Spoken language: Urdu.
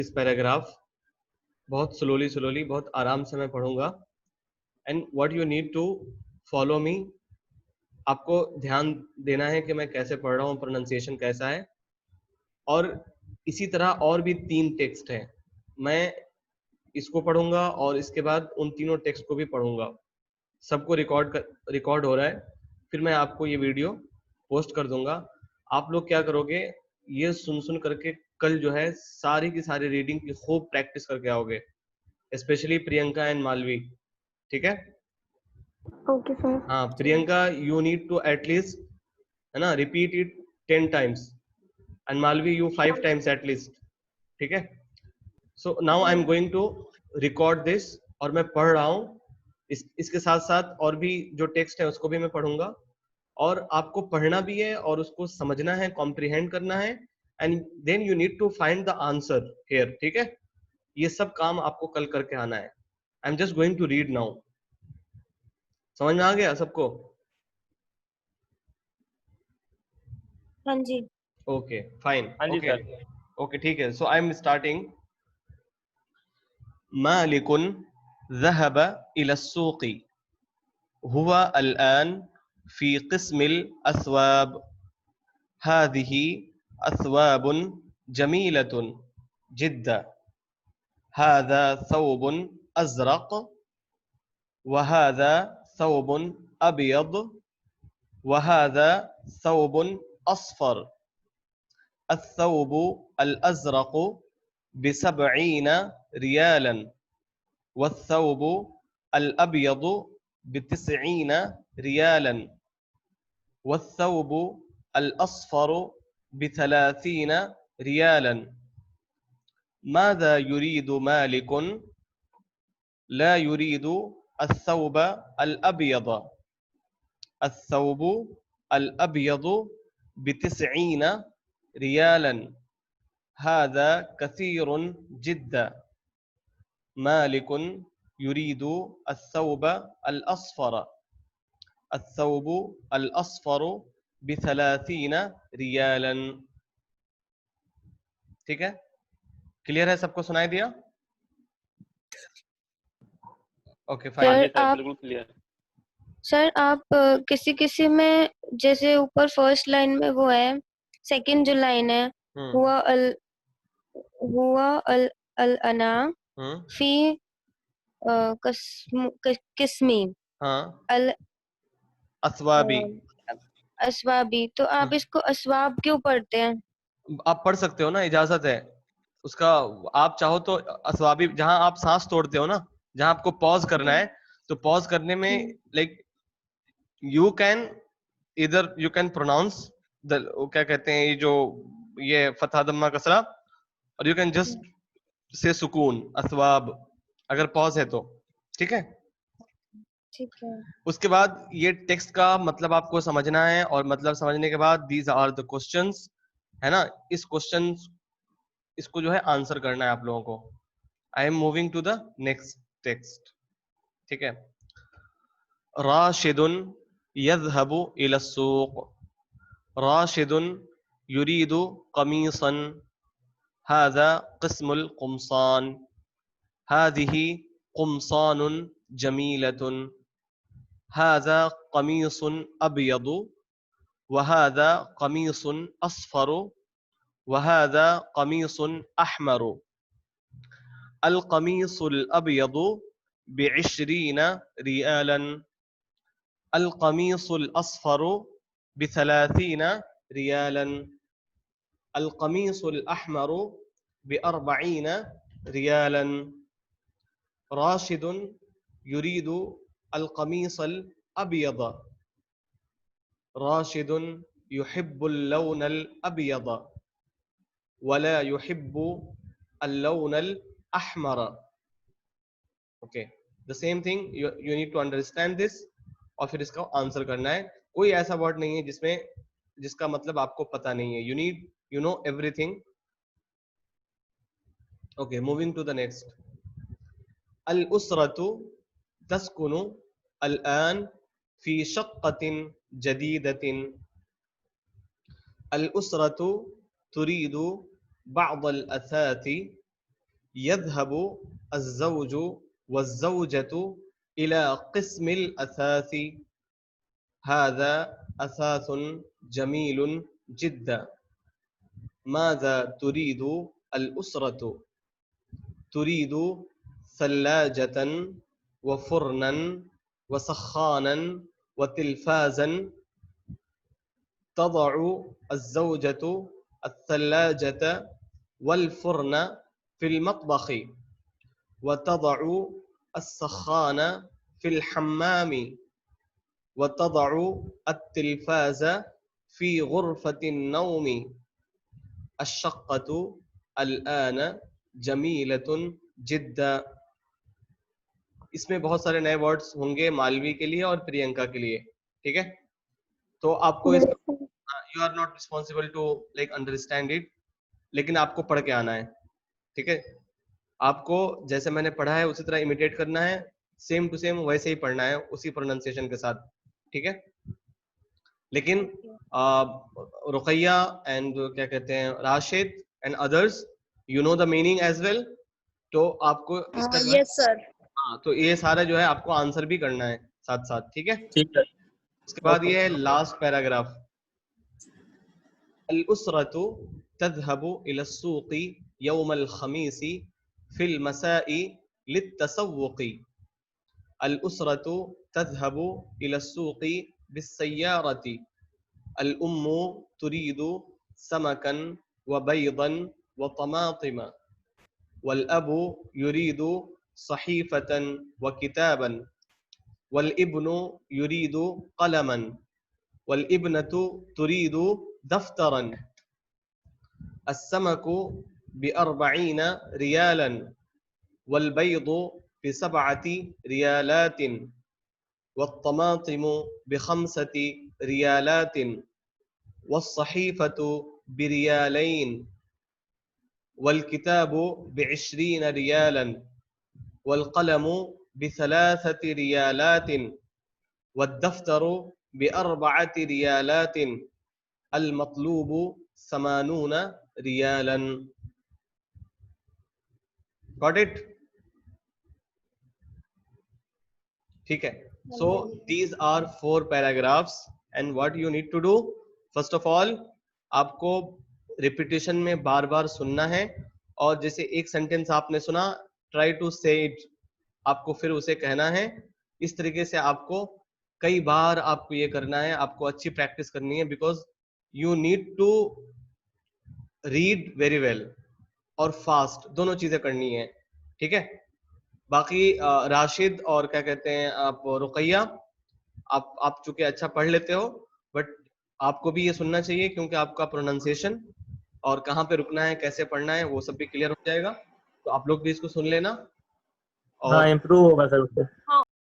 اس پیراگراف بہت سلولی بہت آرام سے میں پڑھوں گا. And what you need to follow me, آپ کو دھیان دینا ہے کہ میں کیسے پڑھ رہا ہوں, پروننسیشن کیسا ہے. اور اسی طرح اور بھی 3 ٹیکسٹ ہیں, میں اس کو پڑھوں گا اور اس کے بعد ان تینوں ٹیکسٹ کو بھی پڑھوں گا. سب کو ریکارڈ ہو رہا ہے, پھر میں آپ کو یہ ویڈیو پوسٹ کر دوں گا. آپ لوگ کیا کرو گے, یہ سن کر کے کل جو ہے ساری کی ساری ریڈنگ کی خوب پریکٹس کر کے آؤ گے, اسپیشلی پرینکا اینڈ مالوی. ٹھیک ہے, اوکے سر. ہاں Priyanka you need to at least ہے نا repeat it 10 times and Malvi you 5 times at least. ٹھیک ہے, so now I am going to record this, اور میں پڑھ رہا ہوں. اس کے ساتھ ساتھ اور بھی جو ٹیکسٹ ہے اس کو بھی میں پڑھوں گا, اور آپ کو پڑھنا بھی ہے اور اس کو سمجھنا ہے, کمپریہینڈ کرنا ہے, and then you need to find the answer here. ٹھیک ہے, یہ سب کام آپ کو کل کر کے آنا ہے. I am just going to read now. سمجھ میں آ گیا سب کو؟ ہاں جی. Okay fine. ہاں جی سر. اوکے ٹھیک ہے, سو آئی ایم اسٹارٹنگ. مالک ذهب الى السوق, هو الآن في قسم الأثواب. هذه أثواب جميلة جدا. هذا ثوب أزرق, وهذا ثوب أبيض, وهذا ثوب أصفر. الثوب الأزرق ب70 ريالا, والثوب الأبيض ب90 ريالا, والثوب الأصفر ب30 ريالا. ماذا يريد مالك؟ لا يريد الثوب الأبيض. الثوب الأبيض ب90 ريالا. هذا كثير جدا. مالك يريد الثوب الأصفر. الثوب الأصفر ب30 ريالا. ٹھیک ہے, کلیئر ہے, سب کو سنائی دیا؟ Okay fine. بالکل کلیئر. سر آپ کسی میں جیسے اوپر فرسٹ لائن میں وہ ہے, سیکنڈ جو لائن ہے ہوا الانا فی قسمی اسوابی. اسوابی, تو آپ اس کو اسواب کیوں پڑھتے ہیں؟ آپ پڑھ سکتے ہو نا, اجازت ہے اس کا. آپ چاہو تو اسوابی, جہاں آپ سانس توڑتے ہو نا, جہاں آپ کو پوز کرنا ہے, تو پوز کرنے میں لائک یو کین ادھر یو کین پروناؤنس کیا کہتے ہیں یہ فتح دمہ کسرہ, اور یو کین جسٹ سے سکون اسواب اگر پوز ہے تو. ٹھیک ہے, ٹھیک ہے. اس کے بعد یہ ٹیکسٹ کا مطلب آپ کو سمجھنا ہے, اور مطلب سمجھنے کے بعد دیز آر دا کوسچنس ہے نا, اس کوسچن اس کو جو ہے آنسر کرنا ہے آپ لوگوں کو. I am moving to the next text. ٹھیک ہے, راشد یذهب الى السوق. راشد يريد قميصا. هذا قسم القمصان. هذه قمصان جميلة. هذا قميص أبيض, وهذا قميص أصفر, وهذا قميص أحمر. القميص الأبيض ب20 ريالا. القميص الأصفر ب30 ريالا. القميص الأحمر ب40 ريالا. راشد يريد القميص الأبيض. راشد يحب اللون الأبيض ولا يحب اللون الأحمر. Okay, the same thing you need to understand this, اور پھر اس کا آنسر کرنا ہے. کوئی ایسا ورڈ نہیں ہے جس کا مطلب آپ کو پتا نہیں ہے. you know everything. Okay, moving to the next. الأسرة تسكن الآن في شقة جديدة. الأسرة تريد بعض الأثاث يذهب الزوج والزوجة إلى قسم الأثاث. هذا أثاث جميل جدا. ماذا تريد الأسرة؟ تريد ثلاجة وفرنا وسخانا وتلفازا. تضع الزوجة الثلاجة والفرن في المطبخ وتضع السخان في الحمام وتضع التلفاز في غرفة النوم. الشقة الآن جمیلۃ جدا. اس میں بہت سارے نئے ورڈز ہوں گے مالوی کے لیے اور پرینکا کے لیے. ٹھیک ہے, تو آپ کو you are not responsible to like understand it, لیکن آپ کو پڑھ کے آنا ہے. ٹھیک ہے, آپ کو جیسے میں نے پڑھا ہے اسی طرح امیٹیٹ کرنا ہے, سیم ٹو سیم ویسے ہی پڑھنا ہے اسی پروننسیشن کے ساتھ. ٹھیک ہے, لیکن رقیہ اینڈ کیا کہتے ہیں Rashid and others you know the meaning as well, تو آپ کو اس کا یس سر. ہاں تو یہ سارا جو ہے آپ کو آنسر بھی کرنا ہے ساتھ ساتھ. ٹھیک ہے, ٹھیک ہے. اس کے بعد یہ ہے لاسٹ پیراگراف. الاسرة تذهب الى السوق يوم الخميس في المساء للتسوق. الاسرة تذهب الى السوق بالسيارة. الام تريد سمكا وبيضا وطماطم. والاب يريد صحيفة وكتابا. والابن يريد قلما. والابنة تريد دفترا. السمك ب40 ريالا والبيض ب7 ريالات والطماطم ب5 ريالات والصحيفة ب2 والكتاب ب20 ريالا والقلم ب3 ريالات والدفتر ب4 ريالات. المطلوب 80 ريالا. Got it? ٹھیک ہے, so these are 4 paragraphs and what you need to do, first of all آپ کو ریپیٹیشن میں بار بار سننا ہے, اور جیسے ایک سینٹینس آپ نے سنا try to say it, آپ کو پھر اسے کہنا ہے. اس طریقے سے آپ کو کئی بار آپ کو یہ کرنا ہے, آپ کو اچھی پریکٹس کرنی ہے, because you need to read very well اور فاسٹ, دونوں چیزیں کرنی ہیں. ٹھیک ہے, باقی راشد اور کیا کہتے ہیں آپ رقیہ, آپ چونکہ اچھا پڑھ لیتے ہو, بٹ آپ کو بھی یہ سننا چاہیے کیونکہ آپ کا پروننسیشن اور کہاں پہ رکنا ہے کیسے پڑھنا ہے وہ سب بھی کلیئر ہو جائے گا. تو آپ لوگ بھی اس کو سن لینا. ہاں امپروو ہوگا سر اس سے.